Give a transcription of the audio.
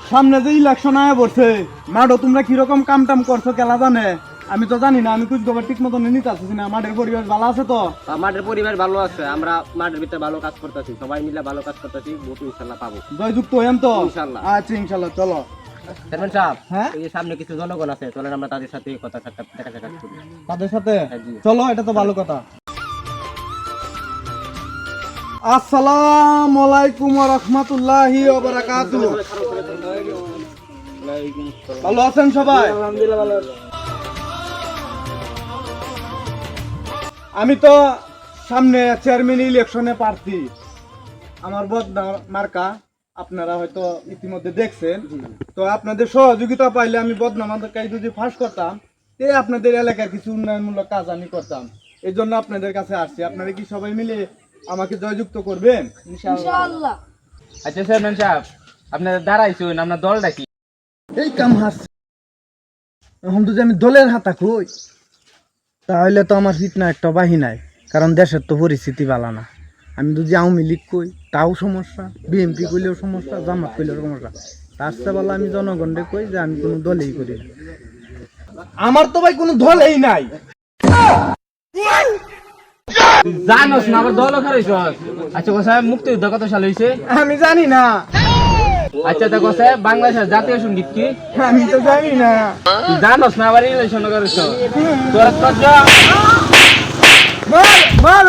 সামনে যে ইলেকশন আয়া পড়ছে মাঠও তোমরা কিরকম কাম টাম করছো কেলা জানে আমি তো জানি না আমি কুছ খবর ঠিক মতো নিতে আসছি না মাঠের পরিবেশ ভালো আছে তো মাঠের পরিবেশ ভালো আছে আমরা মাঠের ভিতরে ভালো কাজ করতেছি সবাই মিলে ভালো কাজ করতেছি ভোট ইনশাআল্লাহ পাবো জয়যুক্ত হইম তো ইনশাআল্লাহ আচ্ছা ইনশাআল্লাহ চলো চেয়ারম্যান সাহেব হ্যাঁ এই যে সামনে কিছু জনগণ আছে চলেন আমরা তাদের সাথে কথা দেখা সাক্ষাৎ করি তাদের সাথে হ্যাঁ, জি। চলো এটা তো ভালো কথা আসসালামু আলাইকুম ওয়া রাহমাতুল্লাহি ওয়া বারাকাতুহু ভালো আছেন সবাই আলহামদুলিল্লাহ ভালো আমি তো সামনে চেয়ারম্যান ইলেকশনে প্রার্থী আমার বদনা মার্কা আপনারা হয়তো ইতিমধ্যে দেখছেন তো আপনাদের সহযোগিতা পাইলে আমি বদনা মার্কায় যদি ফাঁস করতাম আপনাদের এলাকার কিছু উন্নয়নমূলক কাজ আমি করতাম এই জন্য আপনাদের কাছে আসছি আপনারা কি সবাই মিলে আমাকে জয়যুক্ত করবেন ইনশাআল্লাহ। আচ্ছা চেয়ারম্যান সাহেব আপনারা দাঁড়াইছেন আপনার দলটা কি এই কাম হাস এখন যদি আমি দলের হাতা কই তাহলে তো আমার ফিট না একটা বাহি নাই কারণ দেশের তো পরিস্থিতি ভালো না আমি যদি আওয়ামী লীগ কই তাও সমস্যা বিএনপি কইলেও সমস্যা জামাত কইলেও সমস্যা তার চেয়ে ভালো আমি জনগণকে কই যে আমি কোনো দলেই করি না আমার তো ভাই কোনো দলেই নাই জানোস না আবার দলও খারাইছ আচ্ছা সাহেব মুক্তিযুদ্ধ কত সালে হয়েছে আমি জানি না আচ্ছা দেখো সাহেব বাংলাদেশের জাতীয় সঙ্গীত কি আমি তো জানি না তুই জানোস না আবার ইলেকশন করেছ তোর মার মার